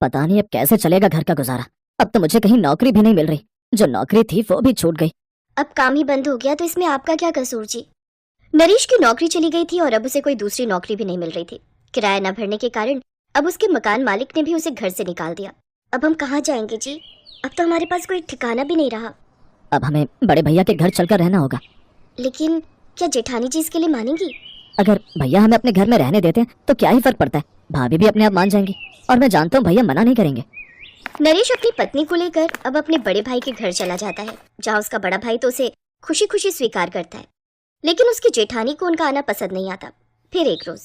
पता नहीं अब कैसे चलेगा घर का गुजारा। अब तो मुझे कहीं नौकरी भी नहीं मिल रही, जो नौकरी थी वो भी छूट गई। अब काम ही बंद हो गया तो इसमें आपका क्या कसूर जी। नरेश की नौकरी चली गई थी और अब उसे कोई दूसरी नौकरी भी नहीं मिल रही थी। किराया न भरने के कारण अब उसके मकान मालिक ने भी उसे घर से निकाल दिया। अब हम कहाँ जाएंगे जी? अब तो हमारे पास कोई ठिकाना भी नहीं रहा। अब हमें बड़े भैया के घर चलकर रहना होगा। लेकिन क्या जेठानी जी इसके लिए मानेंगी? अगर भैया हमें अपने घर में रहने देते हैं तो क्या ही फर्क पड़ता है, भाभी भी अपने आप मान जाएंगी और मैं जानता हूँ भैया मना नहीं करेंगे। नरेश अपनी पत्नी को लेकर अब अपने बड़े भाई के घर चला जाता है, जहाँ उसका बड़ा भाई तो उसे खुशी खुशी स्वीकार करता है। लेकिन उसकी जेठानी को उनका आना पसंद नहीं आता। फिर एक रोज,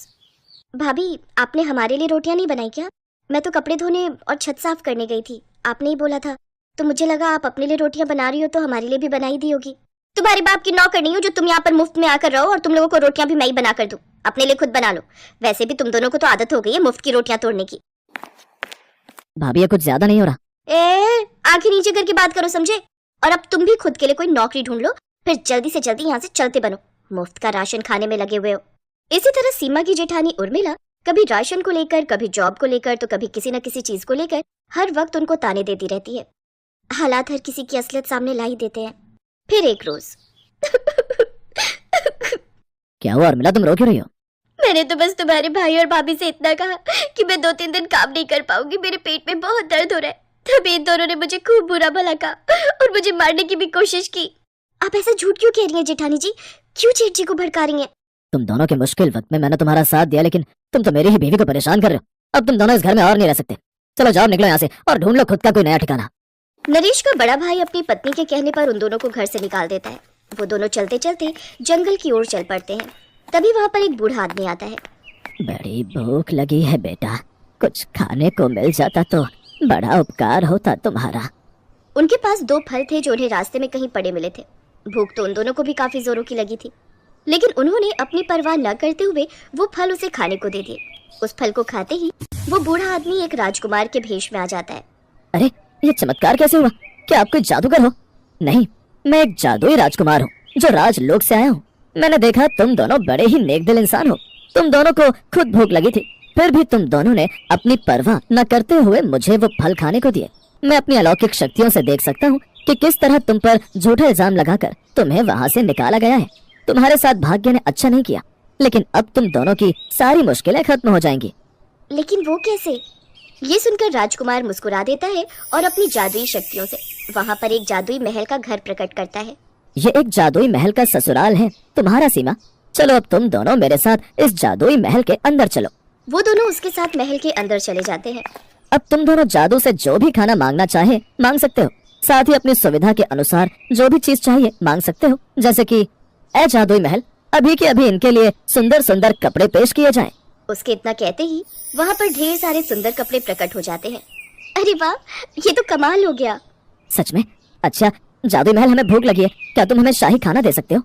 भाभी आपने हमारे लिए रोटियां नहीं बनाई क्या? मैं तो कपड़े धोने और छत साफ करने गई थी, आपने ही बोला था, तो मुझे लगा आप अपने लिए रोटियां बना रही हो तो हमारे लिए भी बनाई दी होगी। तुम्हारे बाप की नौकर नहीं हो जो तुम यहाँ पर मुफ्त में आकर रहो और तुम लोगों को रोटियां भी मैं ही बना कर दूं। अपने लिए खुद बना लो। वैसे भी तुम दोनों को तो आदत हो गई है मुफ्त की रोटियां तोड़ने की। भाभी ये कुछ ज्यादा नहीं हो रहा? आंखें नीचे करके बात करो, समझे? और अब तुम भी खुद के लिए कोई नौकरी ढूंढ लो, फिर जल्दी से जल्दी यहाँ से चलते बनो। मुफ्त का राशन खाने में लगे हुए हो। इसी तरह सीमा की जेठानी उर्मिला कभी राशन को लेकर, कभी जॉब को लेकर, तो कभी किसी न किसी चीज को लेकर हर वक्त उनको ताने देती रहती है। हालात हर किसी की असलियत सामने ला ही देते हैं। फिर एक रोज क्या हुआ उर्मिला, तुम रो क्यों रही हो? मैंने तो बस तुम्हारे भाई और भाभी से इतना कहा कि मैं 2-3 दिन काम नहीं कर पाऊंगी, मेरे पेट में बहुत दर्द हो रहा है। तभी इन दोनों ने मुझे खूब बुरा भला कहा और मुझे मारने की भी कोशिश की। आप ऐसा झूठ क्यों कह रही हैं जेठानी जी? क्यों जेठ जी को भड़का रही हैं? तुम दोनों के मुश्किल वक्त में मैंने तुम्हारा साथ दिया, लेकिन तुम तो मेरी ही बीवी को परेशान कर रहे हो। अब तुम दोनों इस घर में और नहीं रह सकते। चलो जाओ, निकलो यहाँ से और ढूंढ लो खुद का कोई नया ठिकाना। नरेश का बड़ा भाई अपनी पत्नी के कहने पर उन दोनों को घर से निकाल देता है। वो दोनों चलते चलते जंगल की ओर चल पड़ते हैं। तभी वहाँ पर एक बूढ़ा आदमी आता है। बड़ी भूख लगी है बेटा, कुछ खाने को मिल जाता तो बड़ा उपकार होता तुम्हारा। उनके पास 2 फल थे जो उन्हें रास्ते में कहीं पड़े मिले थे। भूख तो उन दोनों को भी काफी जोरों की लगी थी, लेकिन उन्होंने अपनी परवाह न करते हुए वो फल उसे खाने को दे दिए। उस फल को खाते ही वो बूढ़ा आदमी एक राजकुमार के भेष में आ जाता है। अरे ये चमत्कार कैसे हुआ? क्या आप कोई जादूगर हो? नहीं, मैं एक जादुई राजकुमार हूँ जो राजलोक से आया हूँ। मैंने देखा तुम दोनों बड़े ही नेकदिल इंसान हो। तुम दोनों को खुद भूख लगी थी, फिर भी तुम दोनों ने अपनी परवाह न करते हुए मुझे वो फल खाने को दिए। मैं अपनी अलौकिक शक्तियों से देख सकता हूँ कि किस तरह तुम पर झूठा इल्जाम लगाकर तुम्हें वहाँ से निकाला गया है। तुम्हारे साथ भाग्य ने अच्छा नहीं किया, लेकिन अब तुम दोनों की सारी मुश्किलें खत्म हो जाएंगी। लेकिन वो कैसे? ये सुनकर राजकुमार मुस्कुरा देता है और अपनी जादुई शक्तियों से वहाँ पर एक जादुई महल का घर प्रकट करता है। ये एक जादुई महल का ससुराल है तुम्हारा सीमा। चलो अब तुम दोनों मेरे साथ इस जादुई महल के अंदर चलो। वो दोनों उसके साथ महल के अंदर चले जाते हैं। अब तुम दोनों जादू से जो भी खाना मांगना चाहे मांग सकते हो। साथ ही अपनी सुविधा के अनुसार जो भी चीज चाहिए मांग सकते हो, जैसे कि ए जादुई महल, अभी के अभी इनके लिए सुंदर सुंदर कपड़े पेश किए जाएं। उसके इतना कहते ही वहाँ पर ढेर सारे सुंदर कपड़े प्रकट हो जाते हैं। अरे वाह, ये तो कमाल हो गया। सच में? अच्छा जादुई महल, हमें भूख लगी है, क्या तुम हमें शाही खाना दे सकते हो?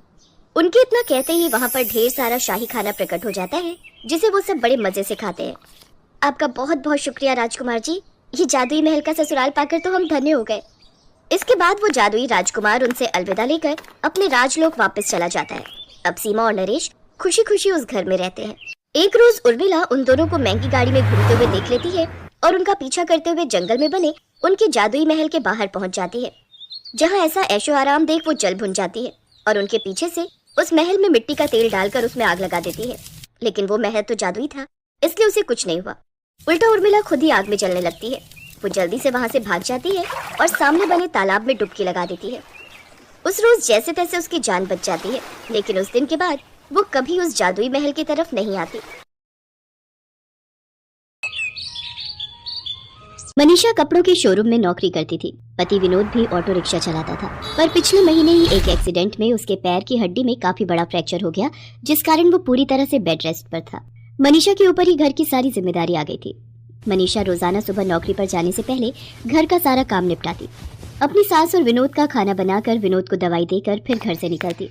उनके इतना कहते ही वहाँ पर ढेर सारा शाही खाना प्रकट हो जाता है, जिसे वो सब बड़े मजे से खाते हैं। आपका बहुत बहुत शुक्रिया राजकुमार जी, ये जादुई महल का ससुराल पाकर तो हम धन्य हो गए। इसके बाद वो जादुई राजकुमार उनसे अलविदा लेकर अपने राजलोक वापस चला जाता है। अब सीमा और नरेश खुशी खुशी उस घर में रहते हैं। एक रोज उर्मिला उन दोनों को महंगी गाड़ी में घूमते हुए देख लेती है और उनका पीछा करते हुए जंगल में बने उनके जादुई महल के बाहर पहुंच जाती है, जहां ऐसा ऐशो आराम देख वो जल भुन जाती है और उनके पीछे से उस महल में मिट्टी का तेल डालकर उसमें आग लगा देती है। लेकिन वो महल तो जादुई था, इसलिए उसे कुछ नहीं हुआ। उल्टा उर्मिला खुद ही आग में जलने लगती है। वो जल्दी से वहां से भाग जाती है और सामने बने तालाब में डुबकी लगा देती है। उस रोज जैसे तैसे उसकी जान बच जाती है, लेकिन उस दिन के बाद वो कभी उस जादुई महल की तरफ नहीं आती। मनीषा कपड़ों के शोरूम में नौकरी करती थी। पति विनोद भी ऑटो रिक्शा चलाता था, पर पिछले महीने ही एक एक्सीडेंट में उसके पैर की हड्डी में काफी बड़ा फ्रैक्चर हो गया, जिस कारण वो पूरी तरह से बेड रेस्ट पर था। मनीषा के ऊपर ही घर की सारी जिम्मेदारी आ गई थी। मनीषा रोजाना सुबह नौकरी पर जाने से पहले घर का सारा काम निपटाती, अपनी सास और विनोद का खाना बनाकर विनोद को दवाई देकर फिर घर से निकलती।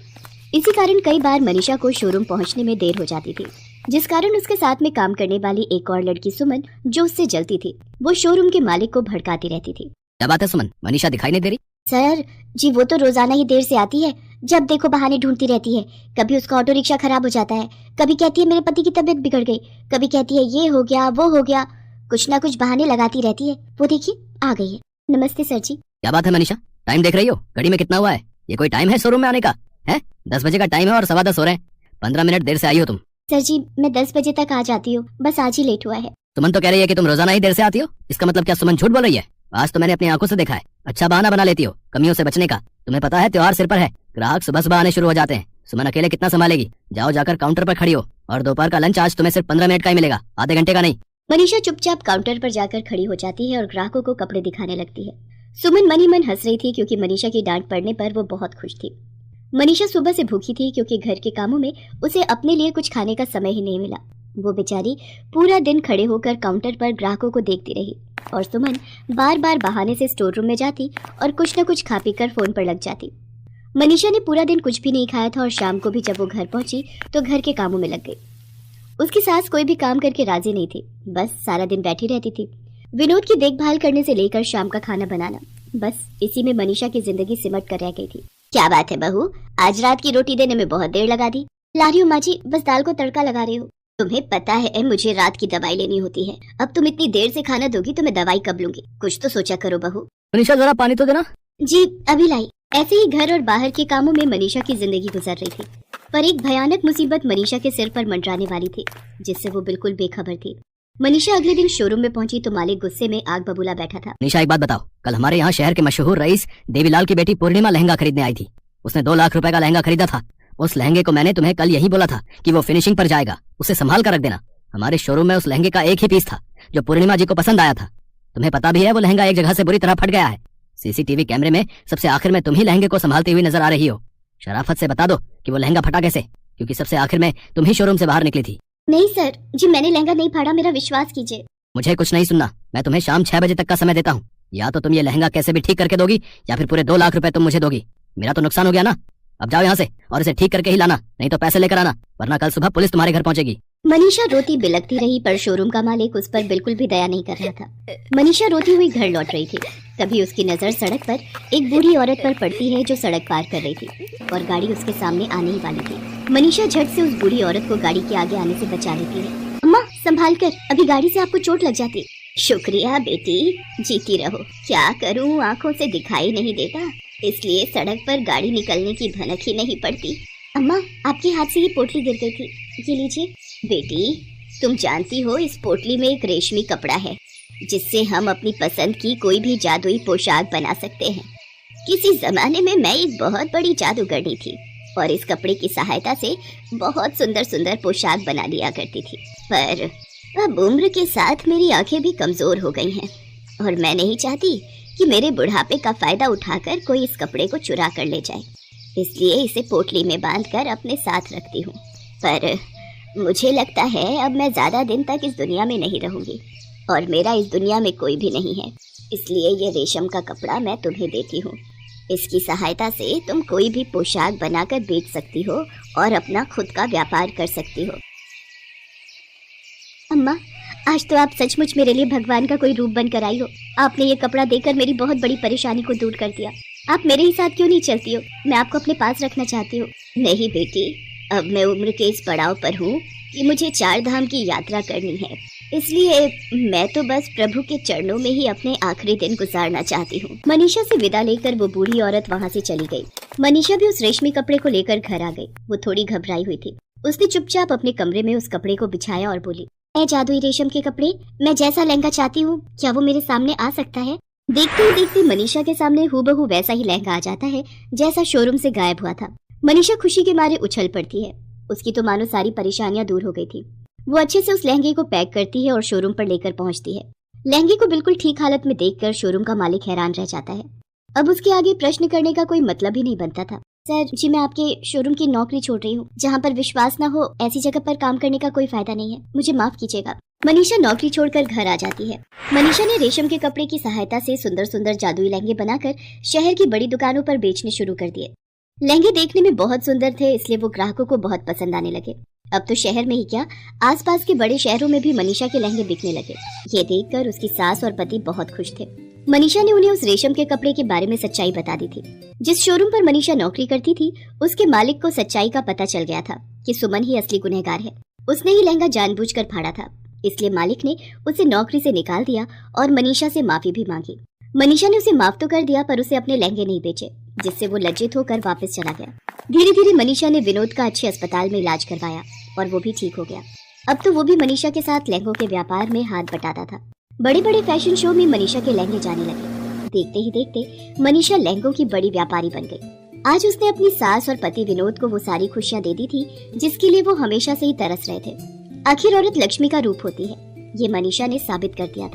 इसी कारण कई बार मनीषा को शोरूम पहुंचने में देर हो जाती थी, जिस कारण उसके साथ में काम करने वाली एक और लड़की सुमन, जो उससे जलती थी, वो शोरूम के मालिक को भड़काती रहती थी। क्या बात है सुमन, मनीषा दिखाई नहीं दे रही? सर जी, वो तो रोजाना ही देर से आती है, जब देखो बहाने ढूंढती रहती है। कभी उसका ऑटो रिक्शा खराब हो जाता है, कभी कहती है मेरे पति की तबीयत बिगड़ गई, कभी कहती है ये हो गया वो हो गया। कुछ ना कुछ बहाने लगाती रहती है। वो देखिए आ गई है। नमस्ते सर जी। क्या बात है मनीषा, टाइम देख रही हो? घड़ी में कितना हुआ है? ये कोई टाइम है शोरूम में आने का? है 10 बजे का टाइम है और 10:15 हो रहे हैं। 15 मिनट देर से आई हो तुम। सर जी मैं 10 बजे तक आ जाती हूँ, बस आज ही लेट हुआ है। सुमन तो कह रही है कि तुम रोजाना ही देर से आती हो। इसका मतलब क्या सुमन झूठ बोल रही है? आज तो मैंने अपनी आंखों से देखा है। अच्छा बहाना बना लेती हो कमियों से बचने का। तुम्हें पता है त्योहार सिर पर है, ग्राहक सुबह सुबह आने शुरू हो जाते हैं। सुमन अकेले कितना संभालेगी? जाओ जाकर काउंटर पर खड़ी हो। और दोपहर का लंच आज तुम्हें सिर्फ 15 मिनट का ही मिलेगा, आधे घंटे का नहीं। मनीषा चुपचाप काउंटर पर जाकर खड़ी हो जाती है और ग्राहकों को कपड़े दिखाने लगती है। सुमन मन ही मन हंस रही थी क्योंकि मनीषा की डांट पड़ने पर वो बहुत खुश थी। मनीषा सुबह से भूखी थी क्योंकि घर के कामों में उसे अपने लिए कुछ खाने का समय ही नहीं मिला। वो बेचारी पूरा दिन खड़े होकर काउंटर पर ग्राहकों को देखती रही और सुमन बार बार बहाने से स्टोर रूम में जाती और कुछ न कुछ खा पी कर फोन पर लग जाती। मनीषा ने पूरा दिन कुछ भी नहीं खाया था और शाम को भी जब वो घर पहुंची तो घर के कामों में लग गई। उसकी सास कोई भी काम करके राजी नहीं थी, बस सारा दिन बैठी रहती थी। विनोद की देखभाल करने से लेकर शाम का खाना बनाना, बस इसी में मनीषा की जिंदगी सिमट कर रह गई थी। क्या बात है बहू, आज रात की रोटी देने में बहुत देर लगा दी। ला रही हूँ माँ जी, बस दाल को तड़का लगा रही हूँ। तुम्हें पता है मुझे रात की दवाई लेनी होती है। अब तुम इतनी देर से खाना दोगी तो मैं दवाई कब लूंगी? कुछ तो सोचा करो बहू। मनीषा जरा पानी तो देना। जी अभी लाई। ऐसे ही घर और बाहर के कामों में मनीषा की जिंदगी गुजर रही थी, पर एक भयानक मुसीबत मनीषा के सिर पर मंडराने वाली थी जिससे वो बिल्कुल बेखबर थी। मनीषा अगले दिन शोरूम में पहुंची तो मालिक गुस्से में आग बबूला बैठा था। मनीषा एक बात बताओ, कल हमारे यहाँ शहर के मशहूर रईस देवीलाल की बेटी पूर्णिमा लहंगा खरीदने आई थी। उसने 2 लाख रुपए का लहंगा खरीदा था। उस लहंगे को मैंने तुम्हें कल यही बोला था कि वो फिनिशिंग पर जाएगा, उसे संभाल कर रख देना। हमारे शोरूम में उस लहंगे का एक ही पीस था जो पूर्णिमा जी को पसंद आया था। तुम्हें पता भी है वो लहंगा एक जगह से बुरी तरह फट गया है। सीसीटीवी कैमरे में सबसे आखिर में तुम ही लहंगे को संभालती हुई नजर आ रही हो। शराफत से बता दो कि वो लहंगा फटा कैसे, क्योंकि सबसे आखिर में तुम ही शोरूम से बाहर निकली थी। नहीं सर जी, मैंने लहंगा नहीं फाड़ा, मेरा विश्वास कीजिए। मुझे कुछ नहीं सुनना, मैं तुम्हें शाम 6 बजे तक का समय देता हूँ। या तो तुम ये लहंगा कैसे भी ठीक करके दोगी या फिर पूरे 2 लाख रुपए तुम मुझे दोगी। मेरा तो नुकसान हो गया ना। अब जाओ यहाँ से और इसे ठीक करके ही लाना, नहीं तो पैसे लेकर आना, वरना कल सुबह पुलिस तुम्हारे घर पहुंचेगी। मनीषा रोती बिलखती रही पर शोरूम का मालिक उस पर बिल्कुल भी दया नहीं कर रहा था। मनीषा रोती हुई घर लौट रही थी, तभी उसकी नजर सड़क पर एक बूढ़ी औरत पर पड़ती है जो सड़क पार कर रही थी और गाड़ी उसके सामने आने ही वाली थी। मनीषा झट से उस बूढ़ी औरत को गाड़ी के आगे आने से बचा लेती है। अम्मा संभाल कर, अभी गाड़ी से आपको चोट लग जाती। शुक्रिया बेटी, जीती रहो। क्या करूँ, आँखों से दिखाई नहीं देता, इसलिए सड़क पर गाड़ी निकलने की भनक ही नहीं पड़ती। अम्मा आपके हाथ से ये पोटली गिर गई थी, ये लीजिए। बेटी तुम जानती हो इस पोटली में एक रेशमी कपड़ा है जिससे हम अपनी पसंद की कोई भी जादुई पोशाक बना सकते हैं। किसी जमाने में मैं एक बहुत बड़ी जादूगरनी थी और इस कपड़े की सहायता से बहुत सुंदर सुंदर पोशाक बना लिया करती थी, पर अब उम्र के साथ मेरी आंखें भी कमजोर हो गई हैं और मैं नहीं चाहती कि मेरे बुढ़ापे का फायदा उठाकर कोई इस कपड़े को चुरा कर ले जाए, इसलिए इसे पोटली में बांधकर अपने साथ रखती हूँ। पर मुझे लगता है अब मैं ज्यादा दिन तक इस दुनिया में नहीं रहूंगी और मेरा इस दुनिया में कोई भी नहीं है, इसलिए ये रेशम का कपड़ा मैं तुम्हें देती हूँ। इसकी सहायता से तुम कोई भी पोशाक बनाकर बेच सकती हो और अपना खुद का व्यापार कर सकती हो। अम्मा आज तो आप सचमुच मेरे लिए भगवान का कोई रूप बनकर आई हो। आपने ये कपड़ा देकर मेरी बहुत बड़ी परेशानी को दूर कर दिया। आप मेरे ही साथ क्यों नहीं चलती हो? मैं आपको अपने पास रखना चाहती हूँ। नहीं बेटी, अब मैं उम्र के इस पड़ाव पर हूँ कि मुझे 4 धाम की यात्रा करनी है, इसलिए मैं तो बस प्रभु के चरणों में ही अपने आखिरी दिन गुजारना चाहती हूँ। मनीषा से विदा लेकर वो बूढ़ी औरत वहाँ से चली गई। मनीषा भी उस रेशमी कपड़े को लेकर घर आ गई। वो थोड़ी घबराई हुई थी। उसने चुपचाप अपने कमरे में उस कपड़े को बिछाया और बोली, ऐ जादुई रेशम के कपड़े, मैं जैसा लहंगा चाहती हूँ क्या वो मेरे सामने आ सकता है? देखते ही देखते मनीषा के सामने हूबहू वैसा ही लहंगा आ जाता है जैसा शोरूम से गायब हुआ था। मनीषा खुशी के मारे उछल पड़ती है। उसकी तो मानो सारी परेशानियां दूर हो गई थी। वो अच्छे से उस लहंगे को पैक करती है और शोरूम पर लेकर पहुंचती है। लहंगे को बिल्कुल ठीक हालत में देखकर शोरूम का मालिक हैरान रह जाता है। अब उसके आगे प्रश्न करने का कोई मतलब ही नहीं बनता था। सर जी, मैं आपके शोरूम की नौकरी छोड़ रही हूँ। जहाँ पर विश्वास न हो ऐसी जगह पर काम करने का कोई फायदा नहीं है, मुझे माफ कीजिएगा। मनीषा नौकरी छोड़कर घर आ जाती है। मनीषा ने रेशम के कपड़े की सहायता से सुंदर सुंदर जादुई लहंगे बनाकर शहर की बड़ी दुकानों पर बेचने शुरू कर दिए। लहंगे देखने में बहुत सुंदर थे, इसलिए वो ग्राहकों को बहुत पसंद आने लगे। अब तो शहर में ही क्या, आसपास के बड़े शहरों में भी मनीषा के लहंगे बिकने लगे। ये देखकर उसकी सास और पति बहुत खुश थे। मनीषा ने उन्हें उस रेशम के कपड़े के बारे में सच्चाई बता दी थी। जिस शोरूम पर मनीषा नौकरी करती थी उसके मालिक को सच्चाई का पता चल गया था कि सुमन ही असली गुनहगार है। उसने ही लहंगा जानबूझकर फाड़ा था। इसलिए मालिक ने उसे नौकरी से निकाल दिया और मनीषा से माफी भी मांगी। मनीषा ने उसे माफ तो कर दिया पर उसे अपने लहंगे नहीं बेचे, जिससे वो लज्जित होकर वापस चला गया। धीरे धीरे मनीषा ने विनोद का अच्छे अस्पताल में इलाज करवाया और वो भी ठीक हो गया। अब तो वो भी मनीषा के साथ लहंगों के व्यापार में हाथ बटाता था। बड़े बड़े फैशन शो में मनीषा के लहंगे जाने लगे। देखते ही देखते मनीषा लहंगों की बड़ी व्यापारी बन गई। आज उसने अपनी सास और पति विनोद को वो सारी खुशियां दे दी थी जिसके लिए वो हमेशा से ही तरस रहे थे। आखिर औरत लक्ष्मी का रूप होती है, ये मनीषा ने साबित कर दिया था।